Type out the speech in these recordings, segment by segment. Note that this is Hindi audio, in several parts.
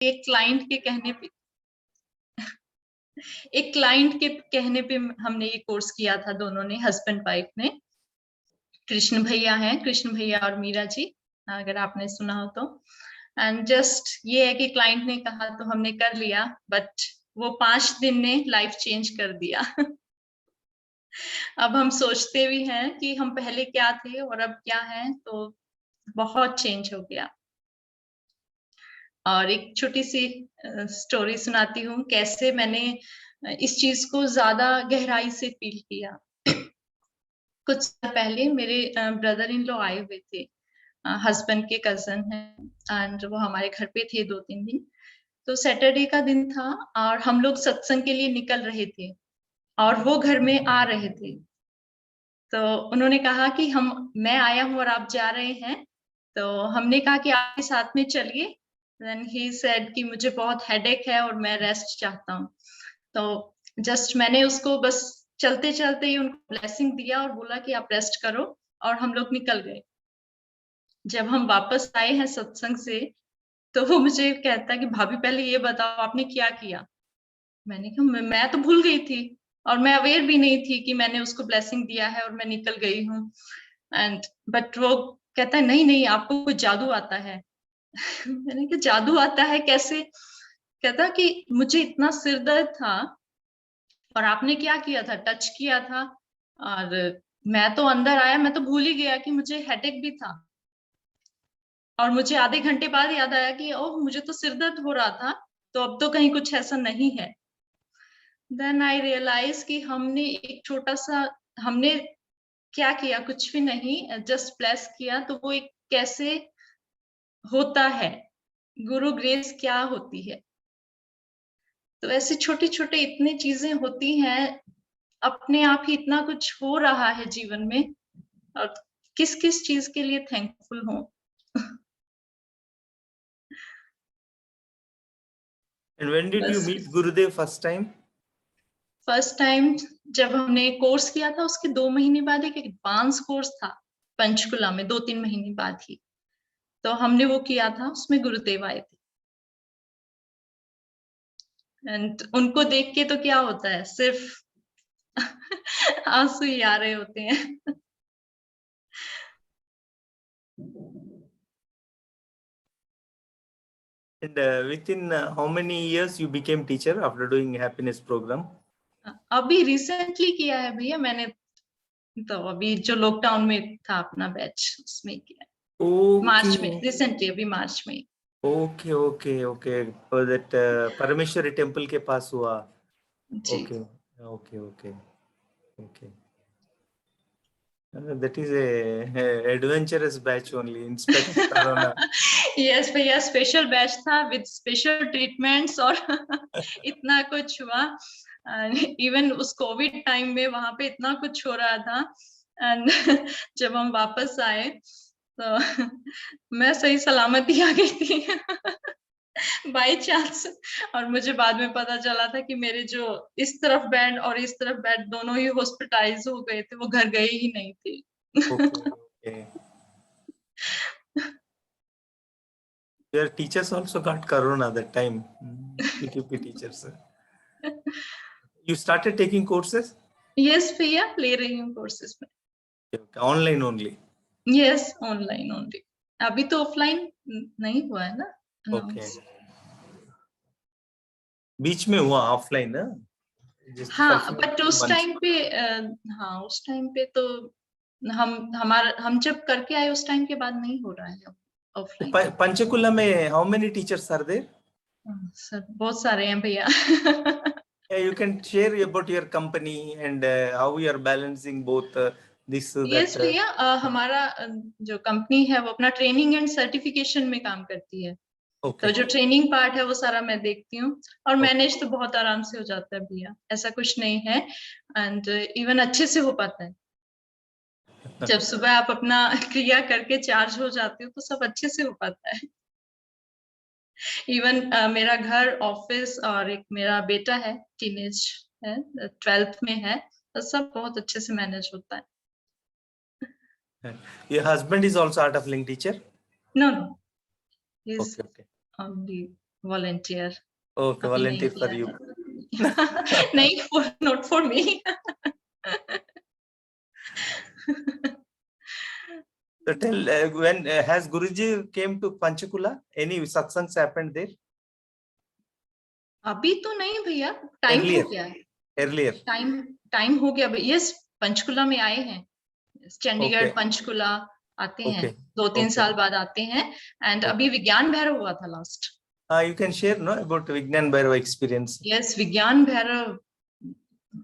एक क्लाइंट के कहने पे एक क्लाइंट के कहने पे हमने ये कोर्स किया था, दोनों ने, हस्बैंड वाइफ ने। कृष्ण भैया हैं, कृष्ण भैया और मीरा जी, अगर आपने सुना हो तो। एंड जस्ट ये है कि क्लाइंट ने कहा तो हमने कर लिया, बट वो 5 दिन ने लाइफ चेंज कर दिया। अब हम सोचते भी हैं कि हम पहले क्या थे और अब क्या हैं, तो बहुत चेंज हो गया। और एक छोटी सी स्टोरी सुनाती हूँ, कैसे मैंने इस चीज को ज्यादा गहराई से फील किया। कुछ साल पहले मेरे ब्रदर इन लॉ आए हुए थे, हस्बैंड के कजन हैं, एंड वो हमारे घर पे थे 2-3 दिन। तो सैटरडे का दिन था और हम लोग सत्संग के लिए निकल रहे थे और वो घर में आ रहे थे। तो उन्होंने कहा कि मैं आया हूँ और आप जा रहे हैं। तो हमने कहा कि आप साथ में चलिए। देन ही सेड कि मुझे बहुत हेडेक है और मैं रेस्ट चाहता हूँ। तो जस्ट मैंने उसको बस चलते चलते ही उनको ब्लेसिंग दिया और बोला कि आप रेस्ट करो, और हम लोग निकल गए। जब हम वापस आए हैं सत्संग से, तो वो मुझे कहता है कि भाभी पहले ये बताओ आपने क्या किया। मैंने कहा मैं तो भूल गई थी और मैं अवेयर भी नहीं थी कि मैंने उसको ब्लेसिंग दिया है और मैं निकल गई हूँ। एंड बट वो कहता है नहीं नहीं, आपको कुछ जादू आता है। मैंने कहा जादू आता है कैसे? कहता कि मुझे इतना सिर दर्द था और आपने क्या किया था, टच किया था, और मैं तो अंदर आया, मैं तो भूल ही गया कि मुझे हेडेक भी था। और मुझे आधे घंटे बाद याद आया कि ओह मुझे तो सिर दर्द हो रहा था, तो अब तो कहीं कुछ ऐसा नहीं है। देन आई रियलाइज कि हमने एक छोटा सा, हमने क्या किया, कुछ भी नहीं, जस्ट ब्लेस किया, तो वो एक कैसे होता है, गुरु ग्रेस क्या होती है। तो ऐसे छोटे छोटे इतनी चीजें होती हैं, अपने आप ही इतना कुछ हो रहा है जीवन में, और किस किस चीज के लिए थैंकफुल हो। And when did you बस meet Gurudev first time? First time जब हमने कोर्स किया था, उसके 2 महीने बाद एक एडवांस कोर्स था पंचकुला में, 2-3 महीने बाद ही तो हमने वो किया था। उसमें गुरुदेव आए थे, एंड उनको देख के तो क्या होता है, सिर्फ आंसू ही आ रहे होते हैं। And within how many years you became teacher after doing happiness program? अभी रिसेंटली किया है भैया मैंने, तो अभी जो लॉकडाउन में था अपना बैच, उसमें किया, मार्च में, Okay. रिसेंटली अभी मार्च में। Okay, okay, okay. So that Parameshwari temple के पास हुआ. जी Okay, okay, okay, okay. That is a adventurous batch only in spite of Corona. Yes भैया, स्पेशल बैच था विद स्पेशल ट्रीटमेंट्स और इतना कुछ हुआ। इवन उस कोविड टाइम में वहां पे इतना कुछ हो रहा था। एंड जब हम वापस आए तो मैं सही सलामती आ गई थी बाय चांस। और मुझे बाद में पता चला था कि मेरे जो इस तरफ बेड और इस तरफ बेड दोनों ही हॉस्पिटलाइज हो गए थे, वो घर गए ही नहीं थे। Okay, okay. Your teachers also got Corona that time. PTP teachers. You started taking courses? Yes भैया, ले रही हूँ कोर्सेज में। Okay, online only. Yes, online only. अभी तो ऑफलाइन नहीं हुआ है ना Okay. अनाउंस। बीच में हुआ ऑफलाइन ना? Just for हाँ, बट few उस months. टाइम पे हाँ उस टाइम पे तो हम जब करके आए उस टाइम के बाद नहीं हो रहा है ऑफलाइन। Panchakula में how many teachers are there? Sir बहुत सारे हैं भैया। Yeah, you can share about your company and how you are balancing both this that. Yes भैया, हमारा जो कंपनी है वो अपना ट्रेनिंग एंड सर्टिफिकेशन में काम करती है। तो Okay. जो ट्रेनिंग पार्ट है वो सारा मैं देखती हूँ, और Okay. मैनेज तो बहुत आराम से हो जाता है भैया, ऐसा कुछ नहीं है। एंड इवन अच्छे से हो पाता है। जब सुबह आप अपना क्रिया करके चार्ज हो जाते हो तो सब अच्छे से हो पाता है। इवन मेरा घर, ऑफिस, और एक मेरा बेटा है, टीनेज है, 12th में है, तो सब बहुत अच्छे से मैनेज होता है। Your husband is also Art of Living teacher? No no, is Okay, okay. Only volunteer Okay, अभी नहीं volunteer for किया you. है। नहीं, not for me. So tell when has Guruji came to Panchkula? Any satsangs happened there? अभी तो नहीं भैया, टाइम हो Earlier. गया है, Earlier. टाइम हो गया भैया। यस, पंचकुला में आए हैं, चंडीगढ़ Okay. पंचकुला आते हैं, Okay. 2-3 Okay. साल बाद आते हैं। And Okay. अभी विज्ञान भैरव हुआ था last. You can share no about Vignan Bhairava experience. Yes, विज्ञान भैरव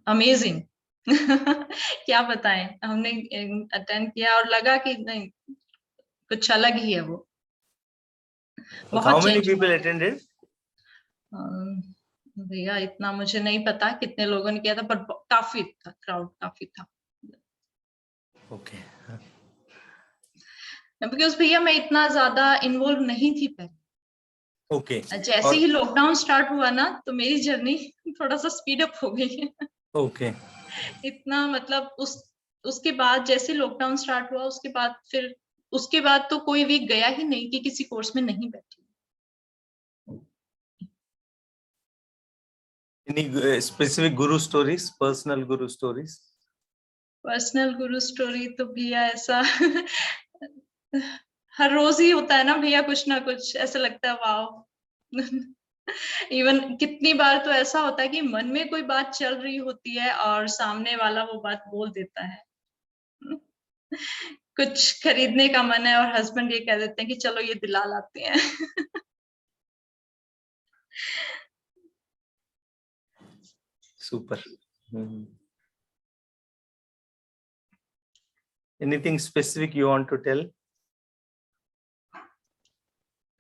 अमेजिंग। क्या बताएं, हमने अटेंड किया और लगा कि नहीं, कुछ अलग ही है वो। How many change people हुआ। attended? भैया इतना मुझे नहीं पता कितने लोगों ने किया था, पर काफी था, क्राउड काफी था। Okay. बिकॉज भैया मैं इतना ज्यादा इन्वॉल्व नहीं थी पहले। Okay. जैसे ही लॉकडाउन स्टार्ट हुआ ना, तो मेरी जर्नी थोड़ा सा स्पीड अप हो गई। Okay. इतना मतलब उसके बाद जैसे लॉकडाउन स्टार्ट हुआ, उसके बाद तो कोई वीक गया ही नहीं कि किसी कोर्स में नहीं बैठी। Any specific guru stories, personal guru stories? Personal गुरु स्टोरी तो भैया ऐसा हर रोज ही होता है ना भैया, कुछ ना कुछ ऐसा लगता है वाओ। इवन कितनी बार तो ऐसा होता है कि मन में कोई बात चल रही होती है और सामने वाला वो बात बोल देता है। कुछ खरीदने का मन है और हस्बैंड ये कह देते हैं कि चलो ये दिला लाते हैं। Super. Anything specific you want to tell?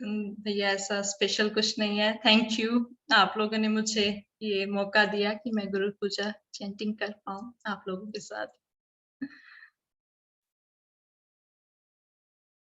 भैया ऐसा स्पेशल कुछ नहीं है। थैंक यू, आप लोगों ने मुझे ये मौका दिया कि मैं गुरु पूजा चैंटिंग कर पाऊँ आप लोगों के साथ।